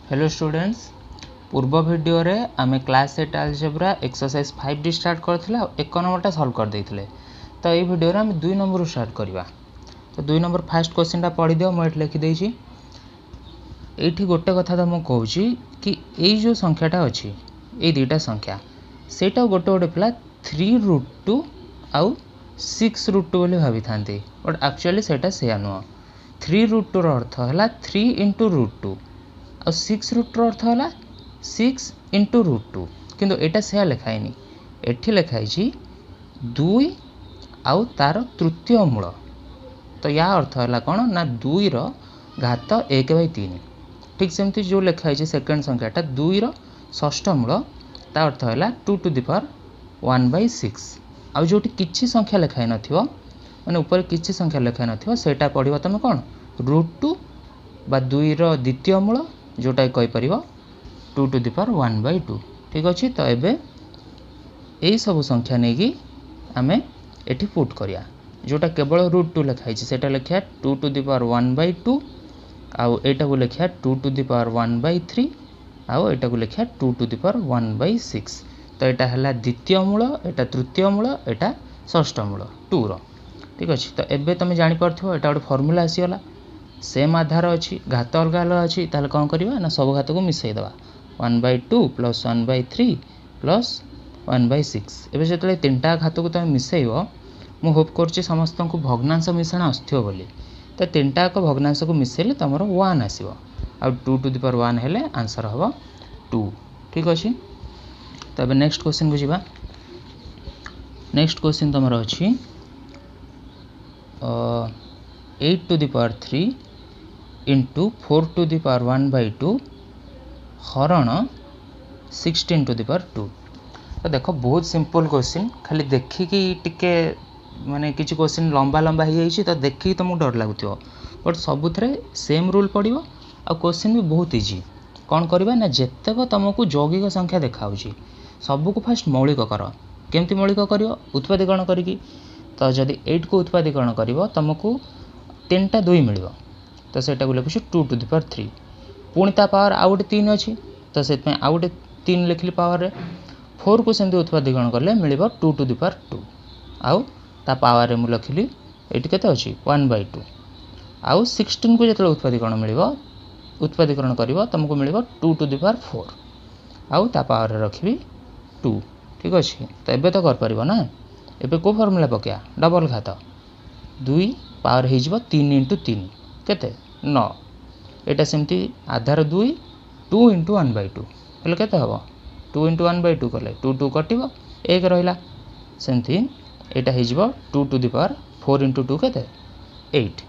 Hello students, पूर्व video रे आमे class 8 algebra exercise 5D start करथिला 1 नंबरटा सॉल्व कर देथिले। तो ए वीडियो रे आमे 2 नंबर स्टार्ट करबा। तो 2 नंबर फर्स्ट क्वेश्चनटा पढि दियो, मैं एट लिखि देछि। एठी गोटे कथा त म कहूची कि एई जो संख्याटा अछि, ए दुईटा संख्या सेटा गोटे गोटे पिला 3√2 आउ 6√2 बोली भाबी थांती, बट एक्चुअली सेटा सेया नुह। 3√2 रो अर्थ हला 3 * √2 और 6√2 अर्थ है 6 * √2, किंतु एटा से लिखाईनी। एठी लिखाई 2 आउ तार तृतीय मूल। तो या अर्थ है कौन ना 2 रो घात 1/3। ठीक सेमती जो लिखाई सेकेंड संख्याटा 2 रो षष्ठ मूल, ता अर्थ है 2 to the power 1/6। आउ जो किछि संख्या लिखाई नथिवो माने ऊपर किछि संख्या लिखाई नथिवो सेटा पढिबो तमे कौन √2 बा 2 रो द्वितीय मूल, जोटा कहि परिबो 2 to the power 1/2। ठीक अछि। तो एबे एई सब संख्या नै कि आमे एठी पुट करिया। जोटा केवल √2 लिखाई सेटा लिखिया 2 to the power 1/2 आउ एटा को लिखिया 2 to the power 1/3 आउ एटा को लिखिया 2 to the power 1/6। तो एटा हला द्वितीय मूल, एटा तृतीय मूल, एटा षष्ठ मूल 2 रो। ठीक अछि। तो एबे तमे जानि परथिबो एटा गोटे फार्मूला आसीगला। सेम आधार अच्छी, घात अलग अलग अच्छी, ताले कौन करवा ना सब घात को मिसई देवा 1/2 + 1/3 + 1/6। एबे जतले तीनटा घात को तुम मिसईबो, मु होप करछि समस्त को भग्नांश मिश्रण आस्थ्यो बोली। तो तीनटा को भग्नांश को मिसेले तमर 1 आसीबो आ 2 to the power 1 हेले आंसर हबो 2। ठीक अछि। तो एबे नेक्स्ट क्वेश्चन को जिबा। नेक्स्ट क्वेश्चन तमर अछि 8 to the power 3 into 4 to the power 1/2 हरण 16 to the power 2। तो देखो बहुत सिंपल क्वेश्चन, खाली देखिकी टिके माने किछि क्वेश्चन लंबा लंबा हो जाइछि तो देखिकी तुमको डर लागुथिबो, बट सबुथरे सेम रूल पड़िबो आ क्वेश्चन भी बहुत इजी। कौन करबा ना जेतेक तुमको यौगिक संख्या देखाउछि सबको फास्ट मौलिक कर। केमती मौलिक करियो उत्पादीकरण करिकी। तो जदि 8 को उत्पादीकरण करिवो तुमको 3टा 2 मिलिबो, तो सेटा को लिखुछु 2 to the power 3। पुणी ता पावर आउ गोटे 3 अछि, तो सेत में आउ गोटे 3 लिखली पावर रे। 4 को सेमती उत्पादीकरण करले मिलिबो 2 to the power 2 आउ ता पावर रे मु लिखली एटी केते अछि 1/2 आउ 16 को जेतले उत्पादीकरण करिवो तुमको मिलिबो 2 to the power 4 आउ ता पावर रे रखिबी 2। ठीक अछि। तो एबे तो कर परिबो ना। एबे को फार्मूला पकिया डबल घात 2 पावर हे जिवो 3 * 3 केते 9। एटा सेमती आधार 2 2 * 1/2 हेले केते हबो 2 * 1/2 कले 2 2 कटिबो 1 रहिला। सेमती एटा हे जिवो 2 to the power 4 * 2 केते 8।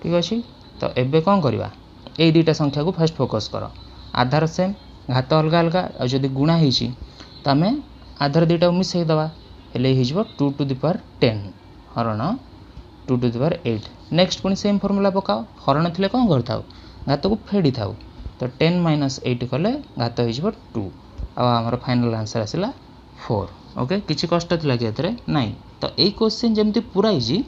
ठीक अछि। तो एबे कोन करबा ए दुईटा संख्या को फर्स्ट फोकस करो। आधार सेम, घात अलग अलग, आ जदि गुणा हेछि त हमें आधार दुईटा मिसई दवा हेले हे जिवो 2 to the power 10 हरण 2 to the power 8। नेक्स्ट पुणी सेम फॉर्मूला पकाओ। हरण थिले कौन करथाउ घात को फेडी थाउ, तो 10 - 8 कले घात हो जिवो 2 आ हमर फाइनल आंसर आसिला 4। ओके, किछि कष्ट थिला कि एतरे नाही। तो एई क्वेश्चन जेमती पूरा इजी,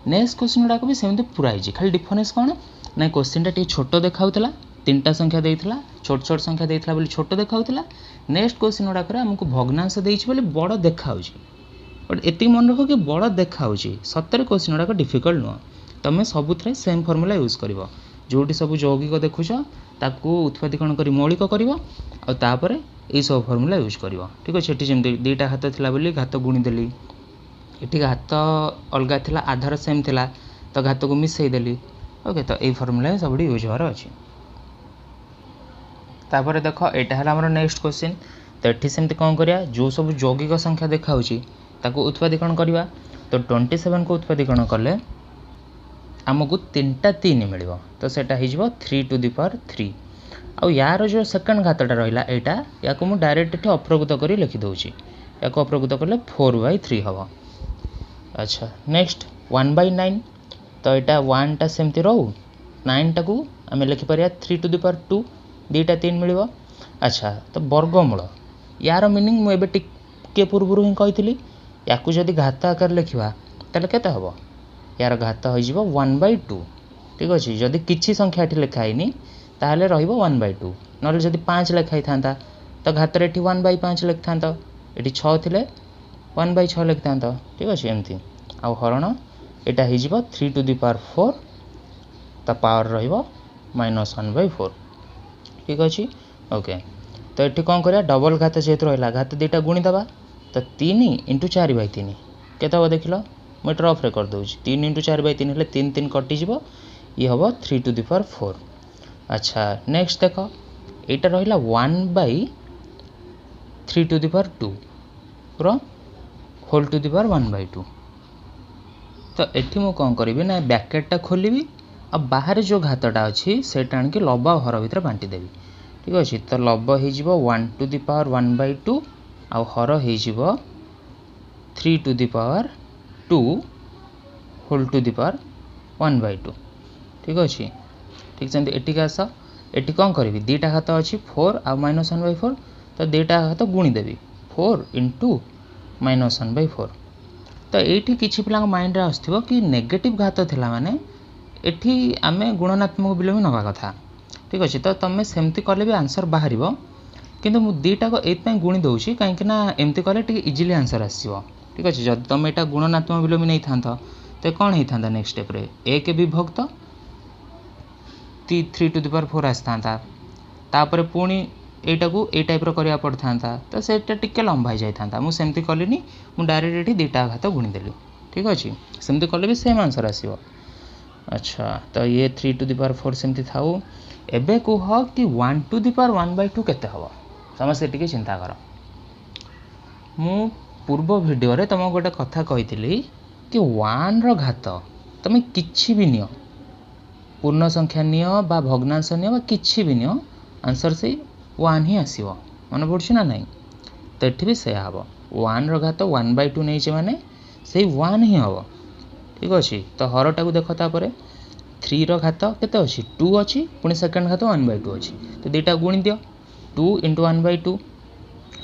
नेक्स्ट क्वेश्चन गुडा को भी सेमती पूरा इजी। खाली डिफरेंस कोन ना क्वेश्चन टा टी छोटो देखाउतला, तीनटा संख्या देइतला, छोट छोट संख्या देइतला बोली छोटो देखाउतला। नेक्स्ट क्वेश्चन गुडा करे हमको भग्नांश देइछि बोली बड़ देखाउछि, बट एति मन रखो कि बड़ देखाउछि। सत्तर क्वेश्चन गुडा डिफिकल्ट नुह। तमे सबुथरे सेम फॉर्मूला यूज करिवो। जोटी सब यौगिक देखुछ ताकू उत्पादीकरण करी मौलिक करिवो आ तापरे एई सब फॉर्मूला यूज करिवो। ठीक अछि। एठी जेमती दुईटा घात थिला बोली घात गुणी देली, एठी घात अलगा थिला आधार सेम थिला तो घात को मिसई देली। ओके, तो एई फॉर्मूला सबडी यूज होर अछि। तापरे देखो एटा हला हमर नेक्स्ट क्वेश्चन। तो एठी सेमती कोन करिया जो सब यौगिक संख्या देखाउछि ताकू उत्पादीकरण करिवा। तो 27 को उत्पादीकरण कले आमको 3टा 3 मिलिबो, तो सेटा हे जिवो 3 to the power 3 आ यार जो सेकंड घातटा रहिला एटा याको मु डायरेक्ट एठी अप्रगुत करी लिखि दउछि। याको अप्रगुत करले 4/3 हबो। अच्छा, नेक्स्ट 1/9। तो एटा 1 टा सेमती रहू, 9 टा को आमे लिखि परिया 3 to the power 2 2टा 3 मिलिबो। अच्छा, तो वर्गमूल यार मीनिंग मु एबे टिके पूर्वरु ही कहितली, याकू जदि घात आकार लिखिबा तले केते हबो यार घात हो जिवो 1/2। ठीक अछि। जदि किछि संख्या एठी लिखा हैनी ताहले रहिबो 1/2 नले जदि 5 लिखाई था तो घातर एठी 1/5 लिखि था एठी 6 थिले 1/6 लिखि था ठीक अछि एमती आ हरण एटा हे जिवो 3 टू द पावर 4 ता पावर रहिबो -1/4 ठीक अछि ओके। तो ये कौन करा डबल घात जेहेतु रहा घात दुटा गुणी दबा तो 3 × 4/3 केते हम देख लो मुझे रफ रे कर दूँ 3 × 4/3 हेल्ले 3 3 कटिज ये हम 3 टू द पावर 4। अच्छा नेक्स्ट देख यहाँ रहा 1/3 to the power 2 whole to the power 1/2। तो ये मुझे कौन करी ना ब्रैकेटा खोलि और बाहर जो घातटा अच्छी से आणिकी लब और हर भितर बांटीदेवी ठीक अच्छे। तो लब हो 1 टू द पावर 1/2 आउ हर हो 3 to the power 2 whole to the power 1/2 ठीक अच्छे। ठीक सेमती एटिक आस एटी कौन करी दीटा घात अच्छी 4 आउ -1/4 तो दीटा घात गुणीदेवी 4 × -1/4। तो ये किसी पिला माइंड रे आसथिबो कि नेगेटिव घात थिला माने एठी आमे गुणनात्मक विलोमी नवा कथा ठीक अच्छे। तो तुम सेमती कले भी आंसर बाहर किंतु मु दीटा को एपाई गुणी दूसरी कहीं एमती कले इजिली आंसर आसो ठीक अच्छे। जब तुम यहाँ गुणनात्मक विलोमी नहीं था तो कौन होता नेक्स्ट स्टेप रे 1 विभक्त 3 टू द पावर 4 आसता तापर पुणी एटा को ए टाइप करा पड़ता तो सेटा टिके लंबा जाता मुझे कलिनी मु डायरेक्ट ये दीटा घात गुणीदेली ठीक अच्छे। सेमती कले भी सेम आंसर आसो। अच्छा तो ये 3 टू द पावर 4 सेमती थाऊ। एबे कह कि 1 टू द पावर 1/2 केते हबो समस्त टिके चिंता कर। मु पूर्व वीडियो रे तुमको गोटे कथा कही कि 1 रो घात तुम किछि भी नियो पूर्ण संख्या नियो बा भग्नांश नियो बा किछि भी नियो आंसर से 1 ही आसीबो मन पड़छि ना नहीं। तो एठी भी से हबो 1 रो घात 1/2 नहीं जे माने से 1 ही हबो ठीक अच्छे। तो हरटा को देख तापर 3 रो घात केते अच्छी 2 अच्छी पुणी सेकेंड घात 1/2 अच्छी तो दीटा गुणी दियो 2 × 1/2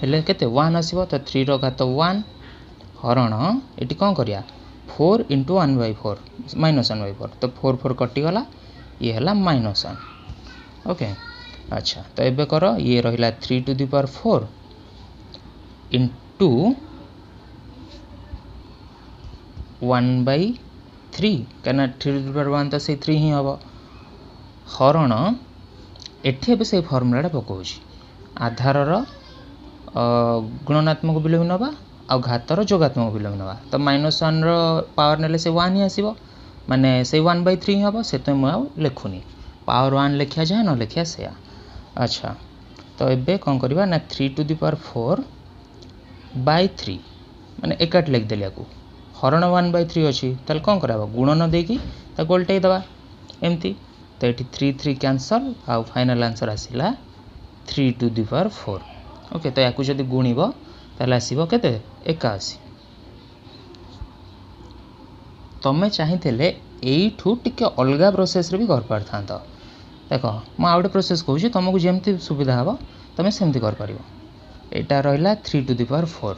हेले केते 1 आसीबो। तो 3 रो घात 1 हरण ये कौन करिया 4 × 1/4 -1/4 तो 4 4 कटिगला ये है -1 ओके। अच्छा तो ये कर ये रहा 3 टू द पावर 4 इंटू 1/3 क्या 3 टू द पावर 1 तो से 3 ही हम हरण एठी से फर्मुला पकाऊँ आधार गुणनात्मक विलोमी नवा आ घातर जोगात्मक विलोमी नवा तो -1 रो पावर नेले से 1 ही आसीबो माने से 1/3 हम से तो मुझे लिखुनी पावर 1 लिखिया जाए न लिखिया से। अच्छा तो ये कौन करवा ना 3 टू द पावर 4/3 माने एकाट लिखदेली या हरण 1/3 अच्छी ताल कौन करा गुणन देकी उल्टाई दवा एमती। तो ये 3 3 कैंसल आउ फाइनल आंसर आसला 3 टू द पावर 4 ओके। तो या जब गुणब ताल आसो के 81। तुम्हें चाहिए यू टे अलग प्रोसेस रे भी कर पार था देख मुझे आउटे प्रोसेस कहूँ तुमको जमी सुविधा हम तुम सेमती कर पार। यहाँ रहा 3 टू द पावर 4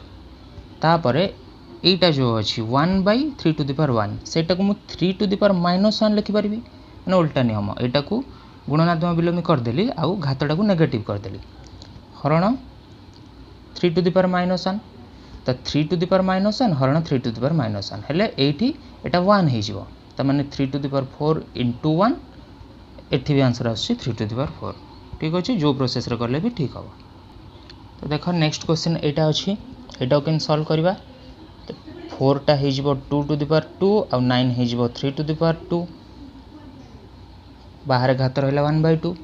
तापर यहीटा जो अच्छी 1/3 टू द पावर 1 सेटा को 3 टू द पावर -1 लिखिपारि मैंने उल्टा नियम यहाँ को गुणनात्मक विलोमी करदेली आउ घातटा को नेगेटिव करदेली हरण 3 टू द पावर -1 तो 3 टू द पावर -1 हरण 3 टू द पावर -1 हेले एठी एटा 1 हो तो माने 3 टू द पावर 4 × 1 एठी भी आंसर आसी 3 टू द पावर 4 ठीक अच्छे। जो प्रोसेस रे करले भी ठीक हम। तो देख नेक्स्ट क्वेश्चन यहाँ अच्छी यहाँ केन सॉल्व करवा 4 टा हो 2 टू द पावर 2 और 9 हो 3 टू द पावर 2 बाहर घात रहा 1/2।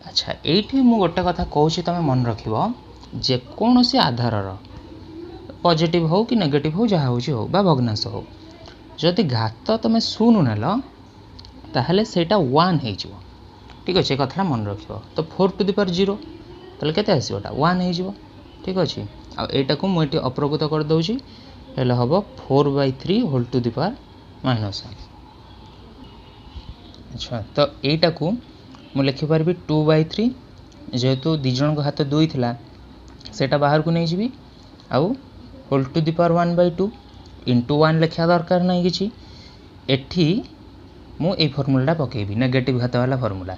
अच्छा ये मुझे गोटे कथा कहूँ तुम मन रख जेकोसी आधार पॉजिटिव हो कि नेगेटिव हो जहाँ हो भग्नांश हो जदि घात तुम 0 नेल ताहले सेटा 1 हो ठीक अच्छे कथा मन रख। तो 4 टू द पावर 0 ताहले केते आसीबोटा 1 हो ठीक अच्छे। आईटा को मुझे अप्रकृत कर दूसरी हेल्ले हम 4/3 होल टू द पावर -1। अच्छा तो यहीटा को मुझे लिखिपारि 2/3 जेहेतु दिज हाथ 2 थिला सेटा बाहर को नहीं जी आउ whole to the power 1/2 into 1 लिखा दरकार नहीं कि एठी मु ए फर्मुला पकेबी नेगेटिव घात वाला फर्मुला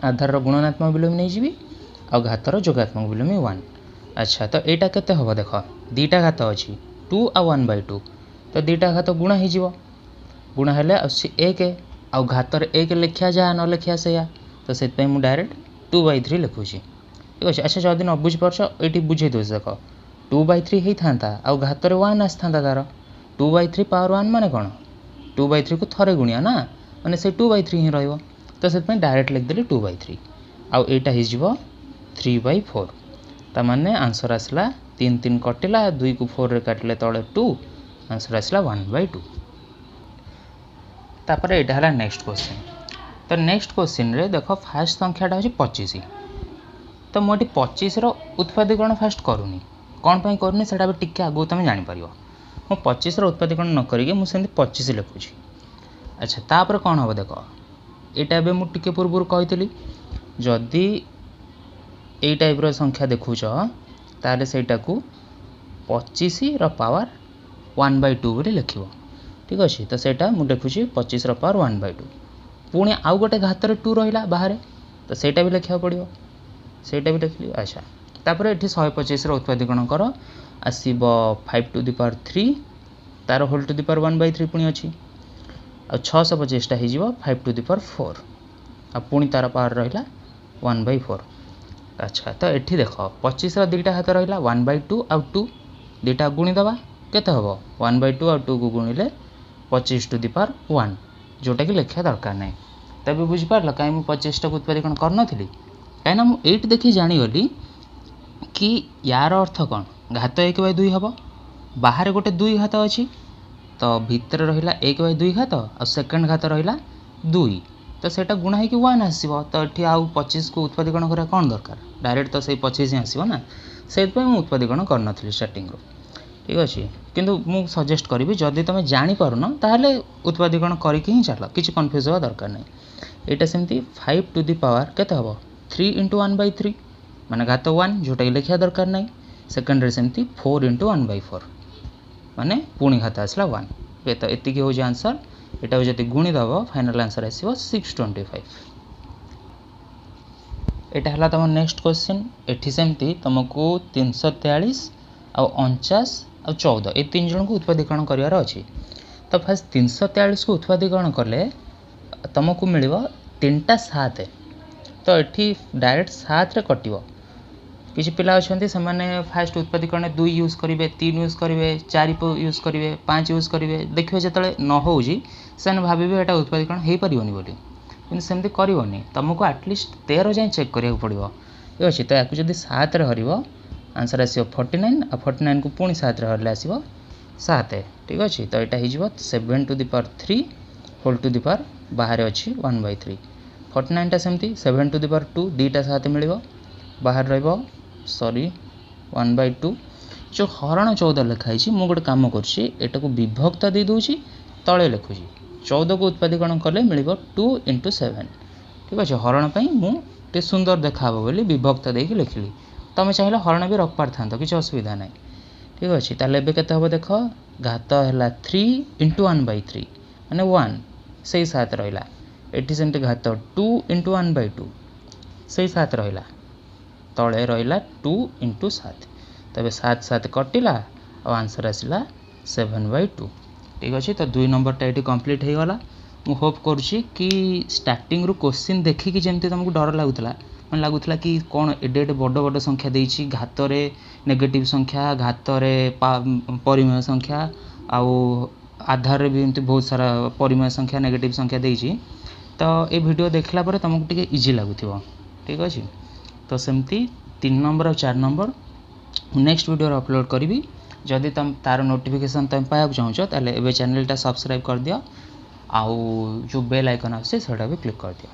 आधार गुणनात्मक विलोम नहीं जी आ घातर जोगात्मक विलोम 1। अच्छा तो यहाँ केते हम देख दीटा घात अच्छी 2 आ 1/2 तो दीटा घात गुणा हो गुणा हेले एक आ घातर 1 लिखा जहाँ न लिखा से तो से मुझे डायरेक्ट 2/3 लिखुची ठीक अच्छे। अच्छा जदि न बुझीपार ये बुझे दूस देख 2/3 होता आ घातर 1 आसता तार 2/3 पावर 1 माने कौन 2/3 को थरे गुणिया ना माने से 2/3 ही रहिबो तो से डायरेक्ट लिखदेली 2/3 आउ एटा हो 3/4 ता माने आंसर आसला 3 3 कटिला 2 को 4 रे काटिले तले 2 आंसर आसला 1/2। तापर एटा हला नेक्स्ट क्वेश्चन। तो नेक्स्ट क्वेश्चन रे देखो फास्ट संख्याटा हो 25 तो मुझे 25 उत्पादीकरण फास्ट करूनी कौन पाई करूनी सेटा भी टिके आगो तुम जानि परिबो मु 25 उत्पादीकरण न करिके मु सेंती 25 लिखुची। अच्छा तापर कौन हम देख यहाँ मु टिके पूर्व कही जदि ये टाइप संख्या देखुच ताले सेटा को 25 पावर 1/2 बोली लिखिबो ठीक अच्छे। तो सेटा मु देखुची 25 पावर 1/2 पुणी आउ गोटे घातर 2 रहिला बाहर तो सेटा भी लिखा पड़ो सेटा भी लिखली। अच्छा तापर ये 125 उत्पादीकरण कर आसब 5 टू द पावर 3 तार होल टू द पावर 1/3 पुणी अच्छी आ 625टा हो 5 टू द पावर 4 आ पुणी तार पावर रहा 1/4। अच्छा तो ये देख 25 दीटा हाथ रहा 1/2 आउ 2 दीटा गुणी दबा केते हम 1/2 आउ 2 को गुणिले 25 टू द पावर 1 जोटा कि लिखा दरकार नहीं तब बुझीपार कहीं मुझे 25 टाक उत्पादीकरण करनी कहीं मुझे देखी जागली कि यार अर्थ कौन घात 1/2 हम बाहर गोटे 2 घात अच्छी तो भितर रहा 1/2 घात आ सेकेंड घात रहा 2 तो सेटा गुणा हो 1 आसो तो ये आउ 25 को उत्पादीकरण करा कौन दरकार डायरेक्ट तो से 25 ही आसो ना से उत्पादीकरण करनी स्टार्टिंग ठीक अच्छे। किंतु मु सजेस्ट करी जदि तुम जापारन ताहले उत्पादीकरण करके ही चल कि कन्फ्यूज हवा दरकार नहीं। यहाँ सेमती 5 टू द पावर केते हम 3 × 1/3 माने घात 1 जोटा कि लिखा दरकार नहीं सेकेंड रे सेमती 4 × 1/4 माने पुणी घात आसला 1 ये तो एतिकी हो आंसर यहाँ जब गुणी दब फाइनल आंसर आसो 625। यहाँ है तुम नेक्स्ट क्वेश्चन एटी सेमती तुमको 343 आ 49 आ 14 ये 3 जन को उत्पादीकरण करार अच्छी। तो फास्ट 343 को उत्पादीकरण कले तुमको मिल 3टा 7 तो ये डायरेक्ट 7 रे कटिबो किसी पिला अच्छा से फास्ट उत्पादीकरण 2 यूज करेंगे 3 यूज करेंगे 4 यूज करेंगे 5 यूज करेंगे देखिए जो न हो भावे यहाँ उत्पादीकरण हो पारनी बोली कि सेमती करनी तुमको आटलिस्ट 13 जाए चेक करा पड़ो ये अच्छे। तो या जब 7 रे हर आंसर आसो 49 आ 49 को पुणी 7 रे हरले आसो 7 ठीक अच्छे। तो यहाँ हो 7 to the power 3 whole to the power बाहर अच्छी 1/3 49टा सेमती 7 टू द पावर 2 2टा 7 मिल बाहर रही सॉरी 1/2 जो हरण 14 लिखाई मु गोटे कम कर विभक्त दे दूची तले लिखुची 14 को उत्पादीकरण कले मिल 2 × 7 ठीक अच्छे। हरण मुझे सुंदर देखा बोली विभक्त देकी लिखिली तुम चाहिए हरण भी रख पार था कि असुविधा ना ठीक अच्छे। ताले केते हम देख घात है 3 × 1/3 माने 1 से 7 रहा ये सेमती घात 2 × 1/2 से 7 रहा तले रहा 2 × 7 तबे 7 7 कटिला और आंसर आसला 7/2 ठीक अच्छे। तो 2 नंबरटा ये कंप्लीट हो गला मु होप करुँची कि स्टार्टिंग रु क्वेश्चन देखिकी जमती तुमको डर लगुला मैं लगुला कि कौन एडे एडे बड़ बड़ संख्या देछि घात रे नेगेटिव संख्या घात रे परिमेय संख्या आउ आधार रे भी एमती बहुत सारा परिमेय संख्या नेगेटिव संख्या देछि तो ये वीडियो देखला पर तुमको टिके इजी लगुथिबो ठीक अच्छे। तो सेमती 3 नंबर और 4 नंबर नेक्स्ट वीडियो अपलोड करी जदि तुम तार नोटिफिकेशन तुम पाइबा चाहो ताले एबे चैनल टा सब्सक्राइब कर दियो आउ जो बेल आइकन आसे सेटा भी क्लिक कर दियो।